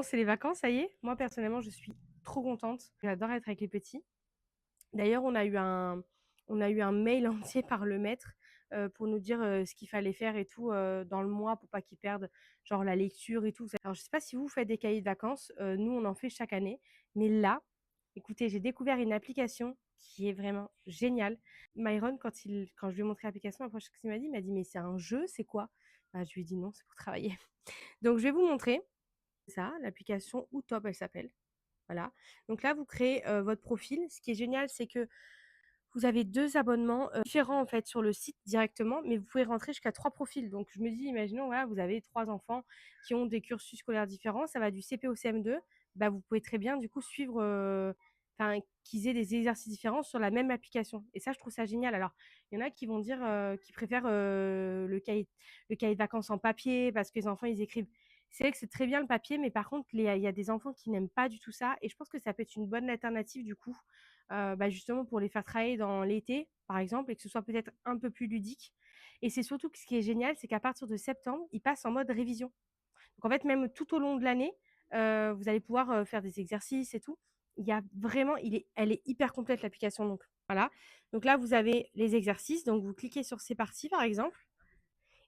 Bon, c'est les vacances, ça y est. Moi, personnellement, je suis trop contente. J'adore être avec les petits. D'ailleurs, on a eu un mail entier par le maître, pour nous dire, ce qu'il fallait faire et tout, dans le mois pour pas qu'ils perdent, genre la lecture et tout. Alors je sais pas si vous faites des cahiers de vacances, nous on en fait chaque année, mais là, écoutez, j'ai découvert une application qui est vraiment géniale. Myron, quand je lui ai montré l'application, la première chose qu'il m'a dit, «Mais c'est un jeu, c'est quoi?» Bah, je lui ai dit: «Non, c'est pour travailler». Donc je vais vous montrer ça, l'application Utop elle s'appelle. Voilà. Donc là, vous créez, votre profil. Ce qui est génial, c'est que vous avez 2 abonnements, différents en fait sur le site directement, mais vous pouvez rentrer jusqu'à 3 profils. Donc je me dis, imaginons, voilà, vous avez 3 enfants qui ont des cursus scolaires différents, ça va du CP au CM2, bah, vous pouvez très bien du coup suivre, enfin qu'ils aient des exercices différents sur la même application et ça, je trouve ça génial. Alors, il y en a qui vont dire, qu'ils préfèrent, le cahier de vacances en papier parce que les enfants, ils écrivent. C'est vrai que c'est très bien le papier, mais par contre, il y a des enfants qui n'aiment pas du tout ça et je pense que ça peut être une bonne alternative du coup, bah, justement pour les faire travailler dans l'été, par exemple, et que ce soit peut-être un peu plus ludique. Et c'est surtout que ce qui est génial, c'est qu'à partir de septembre, ils passent en mode révision. Donc en fait, même tout au long de l'année, vous allez pouvoir, faire des exercices et tout. Il y a vraiment elle est hyper complète l'application donc voilà. Donc là, vous avez les exercices, donc vous cliquez sur «C'est parti» par exemple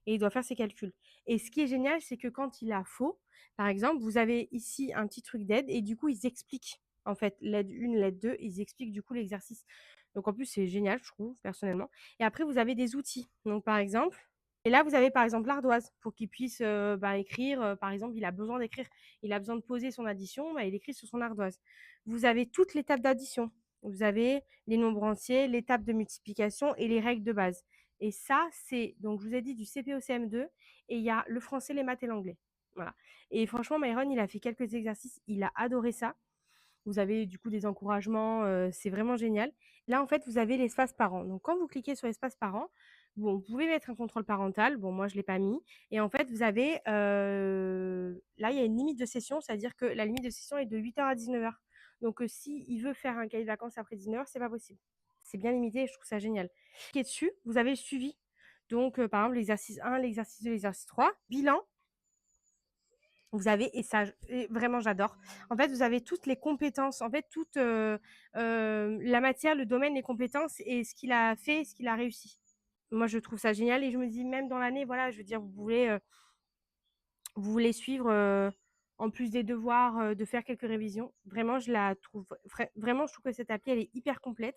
et il doit faire ses calculs. Et ce qui est génial, c'est que quand il a faux, par exemple, vous avez ici un petit truc d'aide et du coup, ils expliquent, en fait, l'aide 1, l'aide 2, ils expliquent du coup l'exercice. Donc en plus, c'est génial, je trouve, personnellement. Et après, vous avez des outils. Donc par exemple, et là, vous avez par exemple l'ardoise pour qu'il puisse bah, écrire. Par exemple, il a besoin d'écrire, il a besoin de poser son addition, bah, il écrit sur son ardoise. Vous avez toutes les tables d'addition. Vous avez les nombres entiers, les tables de multiplication et les règles de base. Et ça, c'est donc je vous ai dit du CP au CM2 et il y a le français, les maths et l'anglais. Voilà. Et franchement, Myron, il a fait quelques exercices, il a adoré ça. Vous avez du coup des encouragements, c'est vraiment génial. Là, en fait, vous avez l'espace parent. Donc quand vous cliquez sur l'espace parent, bon, vous pouvez mettre un contrôle parental. Bon, moi, je ne l'ai pas mis. Et en fait, vous avez, là, il y a une limite de session, c'est-à-dire que la limite de session est de 8 heures à 19 heures. Donc, s'il veut faire un cahier de vacances après 19 heures, c'est pas possible. C'est bien limité et je trouve ça génial. Cliquez dessus, vous avez le suivi. Donc, par exemple, l'exercice 1, l'exercice 2, l'exercice 3, bilan. Vous avez, et ça, et vraiment, j'adore. En fait, vous avez toutes les compétences, en fait, toute la matière, le domaine, les compétences et ce qu'il a fait, ce qu'il a réussi. Moi, je trouve ça génial et je me dis, même dans l'année, voilà, je veux dire, vous voulez suivre, en plus des devoirs, de faire quelques révisions. Vraiment, je la trouve, vraiment, je trouve que cette appli, elle est hyper complète.